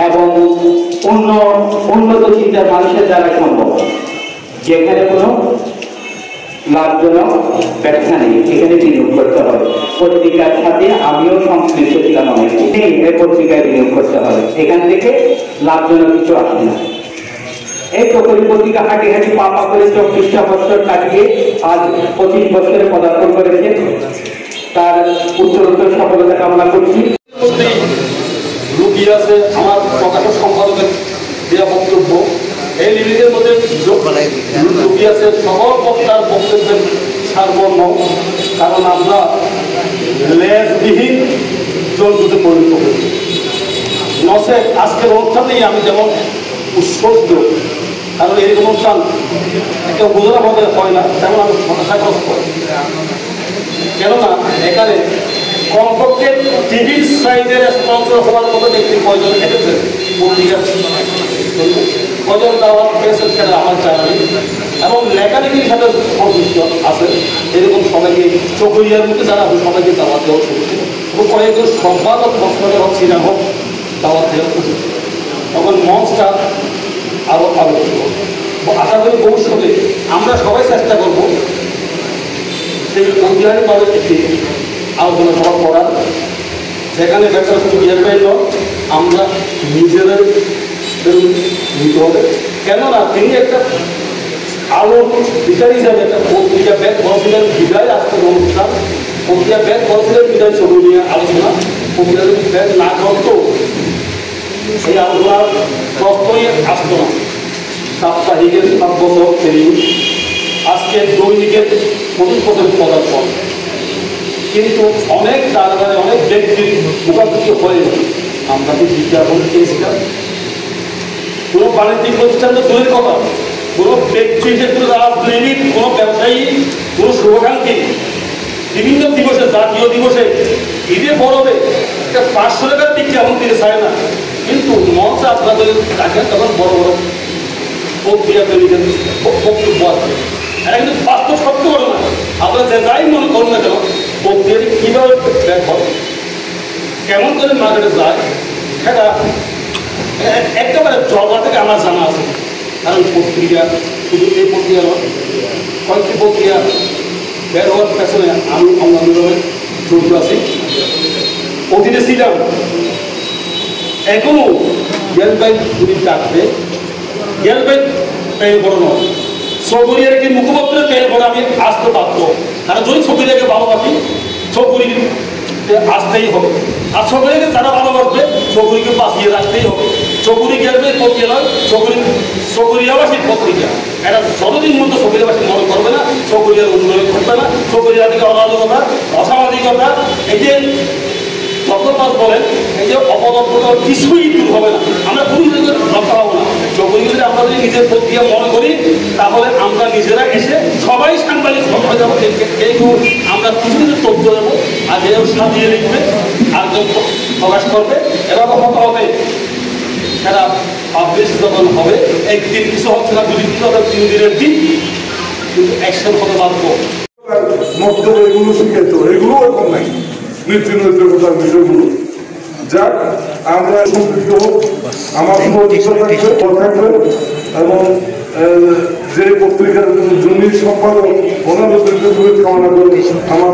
এবং উন্নত চিন্তার মানুষের দ্বারা সম্ভব। যেখানে কোনো লাভজনক ব্যবসা নেই সেখানে বিনিয়োগ করতে হবে। পত্রিকার সাথে আমিও সংশ্লিষ্ট ছিলাম অনেক, এই পত্রিকায় বিনিয়োগ করতে হবে, এখান থেকে লাভজনক কিছু আসে না। এই প্রকল্প পত্রিকা হাঁটি হাঁটি পাপা করে 24টা বছর কাটিয়ে আজ 25 বছরে পদার্পণ করেছে। তার উত্তরোত্তর সফলতা কামনা করছি। লুকিয়ে আছে আমার প্রকাশক সম্পাদকের দেওয়া বক্তব্য, এই লিমিটের মধ্যে লুকিয়ে আছে সকল বক্তার বক্তব্যের সারমর্ম। কারণ আমরা লেজবিহীন জন্তুতে পরিণত হয়েছি। নসে আজকের অনুষ্ঠানেই আমি যেমন উৎসর্গ, কারণ এই অনুষ্ঠান একটা বোঝার মধ্যে হয় না, তেমন আমি হতাশাগ্রস্ত। কেননা এখানে কমপক্ষে টিভির সাইডের স্পন্সর হওয়ার মতো ব্যক্তি কয়জন এসেছে, পত্রিকার কয়জন দাওয়াত পেয়েছেন সেটা আমার জানা নেই, এবং লেখালেখির সাথে সংযুক্ত আছে এরকম সবাইকে চকরিয়ার মধ্যে যারা আছে সবাইকে দাওয়াত দেওয়া উচিত, এবং কয়েকজন সম্পাদক মসলাদের হোক সিনা হোক দাওয়াত দেওয়া উচিত। তখন মঞ্চটা আরও আলোচিত। আশা করি ভবিষ্যতে আমরা সবাই চেষ্টা করব সেই ঐতিহাসিকভাবে একটি আলোচনা সভা করার, সেখানে ব্যবসা শুধু পাইল আমরা নিজেদের নিতে হবে। কেননা তিনি একটা আলোর বিচার হিসাবে একটা পত্রিকা ব্যাগ করেছিলেন বিদায় আজকের অনুষ্ঠান, পত্রিকা ব্যাগ করেছিলেন বিদায় ছবি নিয়ে আলোচনা। পত্রিকা যদি ব্যাগ না করতো এই আলোচনার প্রশ্নই আসতো না। সাপ্তাহিকের 7 বছর ট্রেনিং, আজকে দৈনিকের 25 বছর পদার্পণ, কিন্তু অনেক জায়গায় অনেক ব্যক্তির মুখামুখি হয়ে আমরা কি বিজ্ঞাপন পেয়েছিলাম। কোনো বাণিজ্যিক প্রতিষ্ঠান তো দূরের কথা, কোনো ব্যক্তি কোনো রাজনৈতিক কোনো ব্যবসায়ী কোনো শুভাকাঙ্ক্ষী বিভিন্ন দিবসে, জাতীয় দিবসে, ঈদে পরবে একটা 500 টাকার বিজ্ঞাপন দিতে চায় না, কিন্তু মঞ্চে আপনারা যদি দেখেন তখন বড় বড় পত্রিকা প্রেমিকের বক্তব্য আছে। এটা কিন্তু বাস্তব সত্য করে না। আপনারা যে যাই মনে করুন না কেন, পত্রিকা কীভাবে ব্যাক হয়, কেমন করে মার্কেটে যায়, সেটা একেবারে জগা থেকে আমার জানা আছে। কারণ পত্রিকা শুধু এই পত্রিকা নয়, কয়েকটি পত্রিকা বের হওয়ার পেছনে আমি অন্যান্যভাবে জড়িত আছি, অতীতে ছিলাম। এখনও গ্যাস বাইক যদি ডাকবে, গ্যাস বাইক পেয়ে বড় নয়, চৌগুড়িয়ার একটি মুখপাত্রের পেয়ে বড় আমি আসতে বাধ্য। কারণ যদি চৌগুড়িয়াকে ভালোবাসি, চৌগুড়িকে আসতেই হবে। আর চৌগুড়িয়াকে যারা ভালোবাসবে চৌগুড়িকে বাঁচিয়ে রাখতেই হবে। চৌগুড়ি গ্যাসবে পত্রিকা নয়, চৌগুড়িয়াবাসীর পত্রিকা। এটা যতদিন মতো চৌগুড়িয়াবাসী মনে করবে না, চৌগুড়িয়ার উন্নয়ন ঘটবে না। চৌগুড়িয়া থেকে অরাজকতা, অসামাজিকতা, এই যে তত্ত্বপাত বলেন, এই যে অপতত্ত্বতা কিছুই দূর হবে না। আমরা কোনো রক্ষা পাবো না। চৌগুড়ি যদি আমরা যদি নিজের পত্রিকা মনে করি, তাহলে আমরা নিজেরা এসে সবাই সাংবাদিক হয়ে যাবো। কিন্তু আমরা কিছু কিছু তথ্য দেবো, আর যেও সাজিয়ে লিখবে আর প্রকাশ করবে, এভাবে হতে হবে। সেটা পাবলিশ যখন হবে, একদিন কিছু হচ্ছে না, 2 দিন কিছু হবে, 3 দিনের দিন, কিন্তু অ্যাকশন হতে বাধ্য। মক্তব্য এগুলো শিখেছ, এগুলো এখন নাই নীতি নৈতিকতার বিষয়গুলো। যাক, আমরা সম্পৃক্ত হোক, আমার থাকবে এবং যে পত্রিকার জন্য সম্পাদক ওনাদের কামনা করে আমার